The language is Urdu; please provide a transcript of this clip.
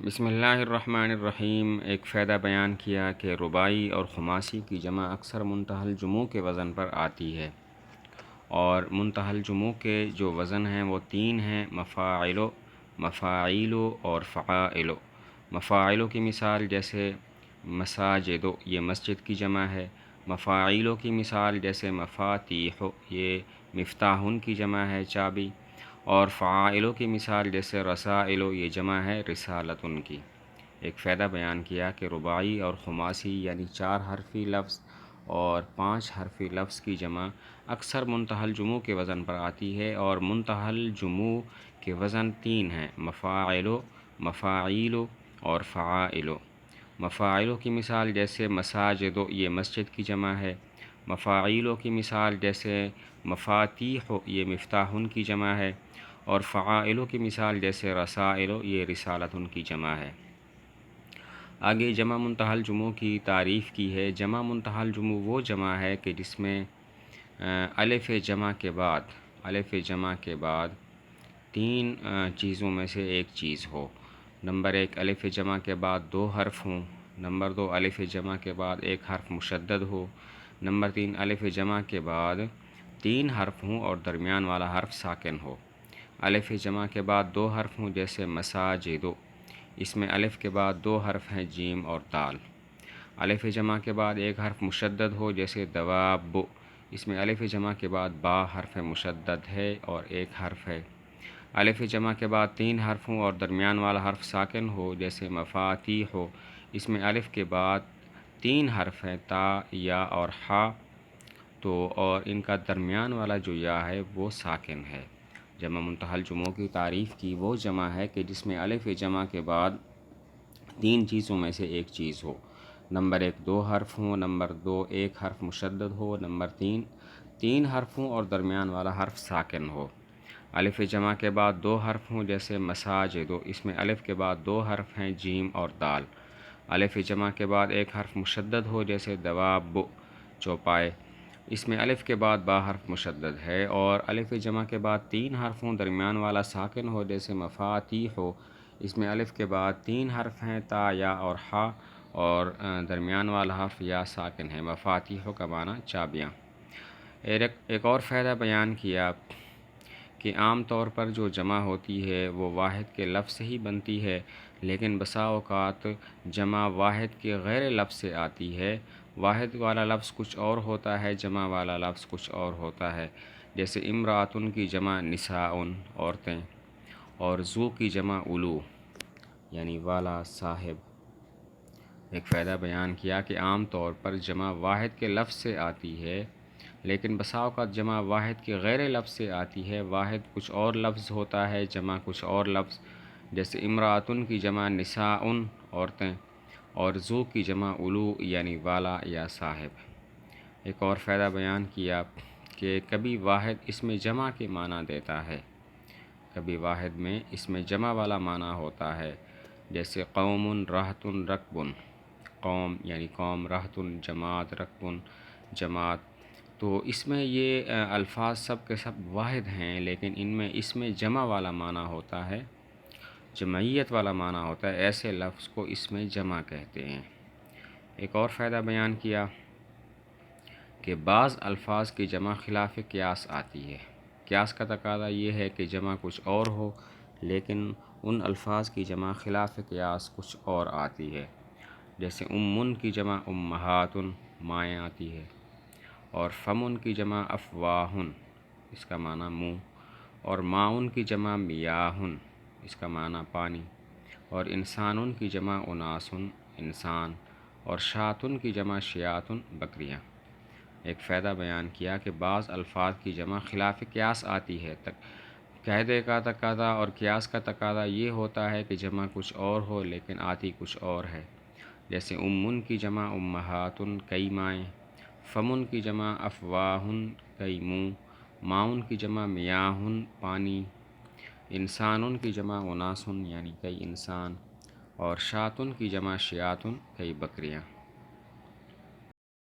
بسم اللہ الرحمن الرحیم۔ ایک فائدہ بیان کیا کہ رباعی اور خماسی کی جمع اکثر منتہی الجموع کے وزن پر آتی ہے، اور منتہی الجموع کے جو وزن ہیں وہ تین ہیں: مفاعلو، مفاعیلو اور فعائلو۔ مفاعلو کی مثال جیسے مساجدو، یہ مسجد کی جمع ہے۔ مفاعیلو کی مثال جیسے مفاتیحو، یہ مفتاحن کی جمع ہے، چابی۔ اور فعائلو کی مثال جیسے رسائلو، یہ جمع ہے رسالتن کی۔ ایک فائدہ بیان کیا کہ رباعی اور خماسی یعنی 4 حرفی لفظ اور 5 حرفی لفظ کی جمع اکثر منتہی الجموع کے وزن پر آتی ہے، اور منتہی الجموع کے وزن 3 ہیں: مفاعلو، مفاعیلو اور فعائلو۔ مفاعلو کی مثال جیسے مساجدو، یہ مسجد کی جمع ہے۔ مفاعیلو کی مثال جیسے مفاتیحو، یہ مفتاحن کی جمع ہے۔ اور فعائلو کی مثال جیسے رسائلو، یہ رسالتن کی جمع ہے۔ آگے جمع منتہی الجموع کی تعریف کی ہے۔ جمع منتہی الجموع وہ جمع ہے کہ جس میں الف جمع کے بعد 3 چیزوں میں سے ایک چیز ہو۔ نمبر 1، الف جمع کے بعد 2 حرف ہوں۔ نمبر 2، الف جمع کے بعد 1 حرف مشدد ہو۔ نمبر 3، الف جمع کے بعد 3 حرف ہوں اور درمیان والا حرف ساکن ہو۔ الف جمع کے بعد 2 حرف ہوں جیسے مساجدو، اس میں الف کے بعد 2 حرف ہیں جیم اور دال۔ الف جمع کے بعد 1 حرف مشدد ہو جیسے دواب، اس میں الف جمع کے بعد با حرف مشدد ہے اور 1 حرف ہے۔ الف جمع کے بعد 3 حرف ہوں اور درمیان والا حرف ساکن ہو جیسے مفاتیح ہو، اس میں الف کے بعد 3 حرف ہیں تا، یا اور ہا، اور ان کا درمیان والا جو یا ہے وہ ساکن ہے۔ جمع منتہی الجموع کی تعریف کی وہ جمع ہے کہ جس میں الف جمع کے بعد 3 چیزوں میں سے ایک چیز ہو۔ نمبر 1، 2 حرف ہوں۔ نمبر 2، 1 حرف مشدد ہو۔ نمبر 3 حرف ہوں اور درمیان والا حرف ساکن ہو۔ الف جمع کے بعد 2 حرف ہوں جیسے مساجدو، اس میں الف کے بعد 2 حرف ہیں جیم اور دال۔ الف جمع کے بعد 1 حرف مشدد ہو جیسے دواب، چوپائے، اس میں الف کے بعد با حرف مشدد ہے۔ اور الف جمع کے بعد 3 حرف ہوں، درمیان والا ساکن ہو جیسے مفاتیح ہو، اس میں الف کے بعد 3 حرف ہیں تا، یا اور ہا، اور درمیان والا حرف یا ساکن ہے۔ مفاتیح کا معنی چابیاں۔ ایک اور فائدہ بیان کیا کہ عام طور پر جو جمع ہوتی ہے وہ واحد کے لفظ سے ہی بنتی ہے، لیکن بسا اوقات جمع واحد کے غیر لفظ سے آتی ہے۔ واحد والا لفظ کچھ اور ہوتا ہے، جمع والا لفظ کچھ اور ہوتا ہے، جیسے امراتن کی جمع نساءن، عورتیں، اور ذو کی جمع اولو، یعنی والا، صاحب۔ ایک فائدہ بیان کیا کہ عام طور پر جمع واحد کے لفظ سے آتی ہے، لیکن بسا اوقات جمع واحد کے غیر لفظ سے آتی ہے۔ واحد کچھ اور لفظ ہوتا ہے، جمع کچھ اور لفظ، جیسے امراتن کی جمع نساءن، عورتیں، اور ذو کی جمع اولو، یعنی والا یا صاحب۔ ایک اور فائدہ بیان کیا کہ کبھی واحد اسم جمع کے معنی دیتا ہے، کبھی واحد میں اسم جمع والا معنی ہوتا ہے، جیسے قوم، رہتن، رکبن۔ قوم یعنی قوم، رہتن جماعت، رکبن جماعت۔ تو اس میں یہ الفاظ سب کے سب واحد ہیں، لیکن ان میں اسم جمع والا معنی ہوتا ہے، جمعیت والا معنی ہوتا ہے، ایسے لفظ کو اسم جمع کہتے ہیں۔ ایک اور فائدہ بیان کیا کہ بعض الفاظ کی جمع خلاف قیاس آتی ہے۔ قیاس کا تقاضا یہ ہے کہ جمع کچھ اور ہو، لیکن ان الفاظ کی جمع خلاف قیاس کچھ اور آتی ہے، جیسے امن کی جمع امہاتن، مائیں آتی ہے، اور فمن کی جمع افواہن، اس کا معنی منہ، اور ماؤن کی جمع میاہن، اس کا معنی پانی، اور انسانن کی جمع اناسن، انسان، اور شاتن کی جمع شیاتن، بکریاں۔ ایک فائدہ بیان کیا کہ بعض الفاظ کی جمع خلاف قیاس آتی ہے۔ قاعدے کا تقاضا اور قیاس کا تقاضا یہ ہوتا ہے کہ جمع کچھ اور ہو لیکن آتی کچھ اور ہے، جیسے امن کی جمع امہاتن، کئی مائیں، فمن کی جمع افواہن، کئی منہ، ماؤن کی جمع میاہن، پانی، انسانن کی جمع اناسن، یعنی کئی انسان، اور شاتن کی جمع شیاتن، کئی بکریاں۔